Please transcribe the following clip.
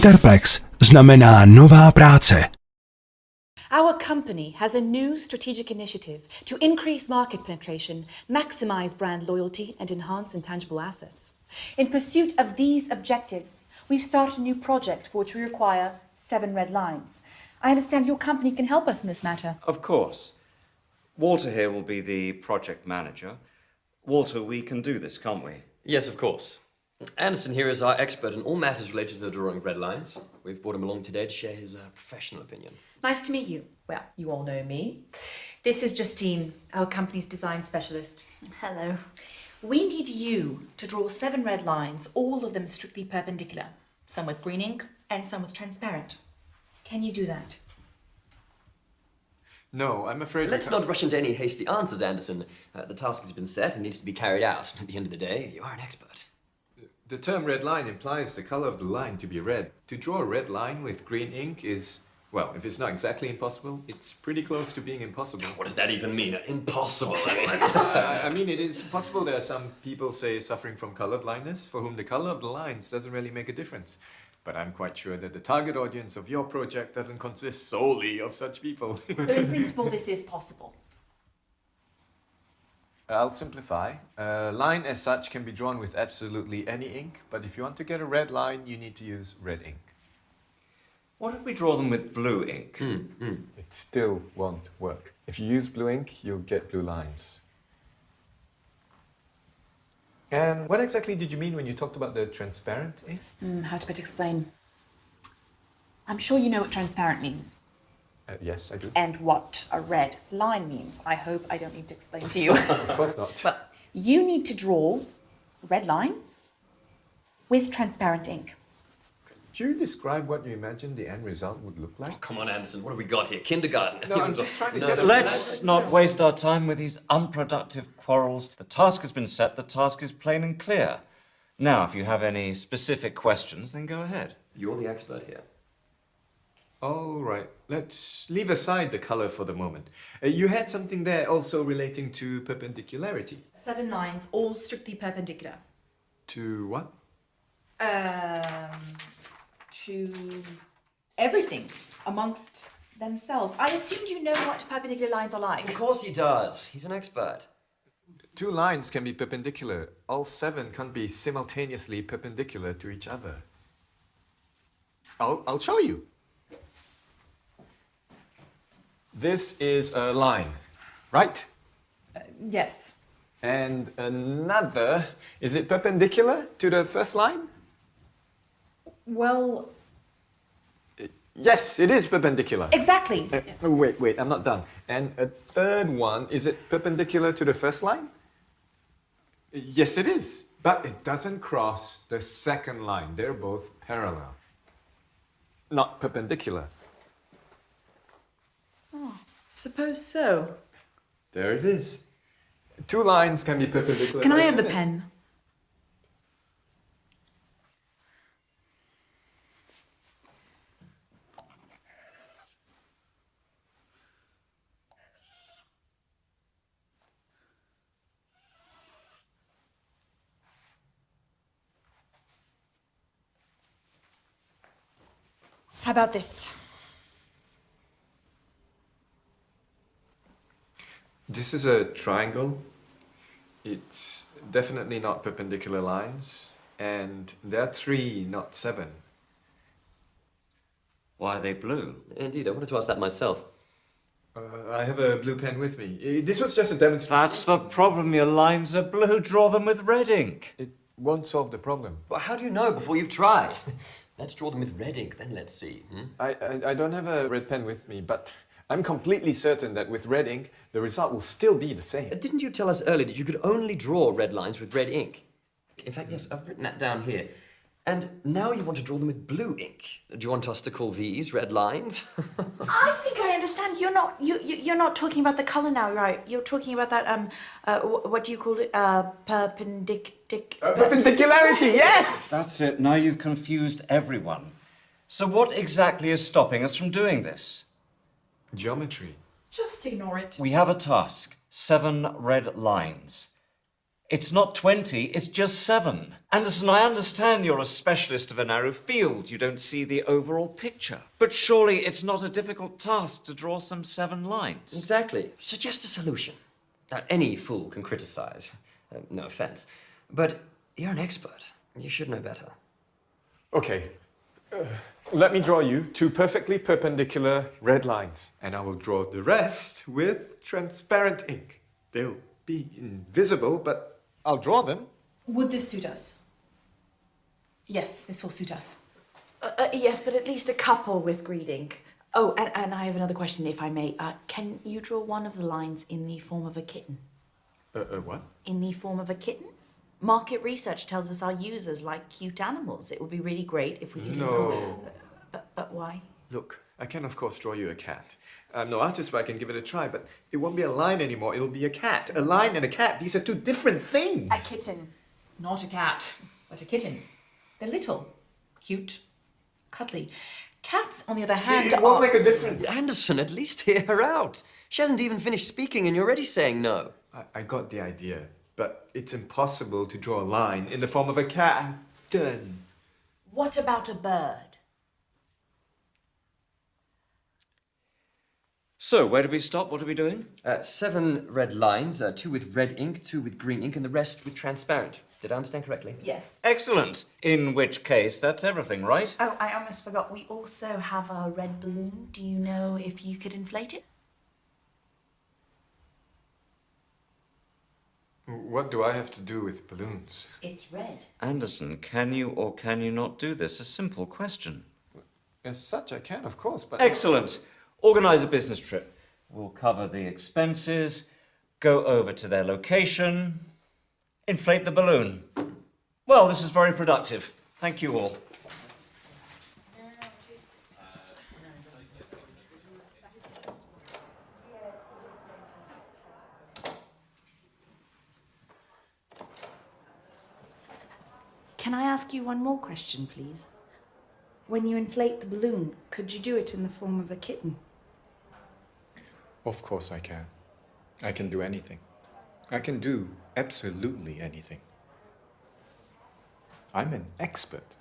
Interplex znamená nová práce. Our company has a new strategic initiative to increase market penetration, maximize brand loyalty, and enhance intangible assets. In pursuit of these objectives, we've started a new project for which we require 7 red lines. I understand your company can help us in this matter. Of course. Walter here will be the project manager. Walter, we can do this, can't we? Yes, of course. Anderson here is our expert in all matters related to the drawing of red lines. We've brought him along today to share his professional opinion. Nice to meet you. Well, you all know me. This is Justine, our company's design specialist. Hello. We need you to draw 7 red lines, all of them strictly perpendicular. Some with green ink and some with transparent. Can you do that? No, I'm afraid... Let's not rush into any hasty answers, Anderson. The task has been set and needs to be carried out. At the end of the day, you are an expert. The term red line implies the color of the line to be red. To draw a red line with green ink is, well, if it's not exactly impossible, it's pretty close to being impossible. What does that even mean? Impossible. I mean, it is possible. There are some people, say, suffering from color blindness, for whom the color of the lines doesn't really make a difference. But I'm quite sure that the target audience of your project doesn't consist solely of such people. So in principle, this is possible. I'll simplify. A line as such can be drawn with absolutely any ink, but if you want to get a red line, you need to use red ink. What if we draw them with blue ink? It still won't work. If you use blue ink, you'll get blue lines. And what exactly did you mean when you talked about the transparent ink? How to better explain? I'm sure you know what transparent means. Yes, I do. And what a red line means. I hope I don't need to explain to you. Of course not. Well, you need to draw a red line with transparent ink. Could you describe what you imagine the end result would look like? Oh, come on, Anderson. What have we got here? Kindergarten? No, I'm just trying to get a... Let's not waste our time with these unproductive quarrels. The task has been set, the task is plain and clear. Now, if you have any specific questions, then go ahead. You're the expert here. All right, let's leave aside the color for the moment. You had something there also relating to perpendicularity. 7 lines, all strictly perpendicular. To what? To everything amongst themselves. I assumed you know what perpendicular lines are like. Of course he does. He's an expert. 2 lines can be perpendicular. All 7 can't be simultaneously perpendicular to each other. I'll show you. This is a line, right? Yes. And another, is it perpendicular to the first line? Well... Yes, it is perpendicular. Exactly. Wait, I'm not done. And a third one, is it perpendicular to the first line? Yes, it is. But it doesn't cross the second line. They're both parallel, not perpendicular. Oh, suppose so. There it is. 2 lines can be perpendicular. Can I have the pen? How about this? This is a triangle. It's definitely not perpendicular lines. And there are 3, not 7. Why are they blue? Indeed, I wanted to ask that myself. I have a blue pen with me. This was just a demonstration. That's the problem, your lines are blue. Draw them with red ink. It won't solve the problem. Well, how do you know before you've tried? Let's draw them with red ink, then let's see. I don't have a red pen with me, but I'm completely certain that with red ink, the result will still be the same. Didn't you tell us earlier that you could only draw red lines with red ink? In fact, yes, I've written that down here. And now you want to draw them with blue ink. Do you want us to call these red lines? I think I understand. You're not talking about the color now, right? You're talking about that what do you call it? Perpendicularity, yes! That's it. Now you've confused everyone. So what exactly is stopping us from doing this? Geometry. Just ignore it. We have a task. 7 red lines. It's not 20, it's just 7. Anderson, I understand you're a specialist of a narrow field. You don't see the overall picture. But surely it's not a difficult task to draw some 7 lines. Exactly. Suggest a solution. Now, any fool can criticize. No offense. But you're an expert. You should know better. Okay. Let me draw you 2 perfectly perpendicular red lines, and I will draw the rest with transparent ink. They'll be invisible, but I'll draw them. Would this suit us? Yes, this will suit us. Yes, but at least a couple with green ink. Oh, and I have another question, if I may. Can you draw one of the lines in the form of a kitten? What? In the form of a kitten? Market research tells us our users like cute animals. It would be really great if we could... No. But why? Look, I can of course draw you a cat. I'm no artist, but I can give it a try, but it won't be a line anymore, it'll be a cat. A line and a cat, these are 2 different things. A kitten. Not a cat, but a kitten. They're little, cute, cuddly. Cats, on the other hand, It won't make a difference. Anderson, at least hear her out. She hasn't even finished speaking and you're already saying no. I got the idea, but it's impossible to draw a line in the form of a cat. I'm done. What about a bird? So, where do we stop? What are we doing? 7 red lines, 2 with red ink, 2 with green ink, and the rest with transparent. Did I understand correctly? Yes. Excellent. In which case, that's everything, right? Oh, I almost forgot. We also have a red balloon. Do you know if you could inflate it? What do I have to do with balloons? It's red. Anderson, can you or can you not do this? A simple question. As such, I can, of course, but... Excellent. Organise a business trip. We'll cover the expenses, go over to their location, inflate the balloon. Well, this is very productive. Thank you all. Can I ask you one more question, please? When you inflate the balloon, could you do it in the form of a kitten? Of course I can. I can do anything. I can do absolutely anything. I'm an expert.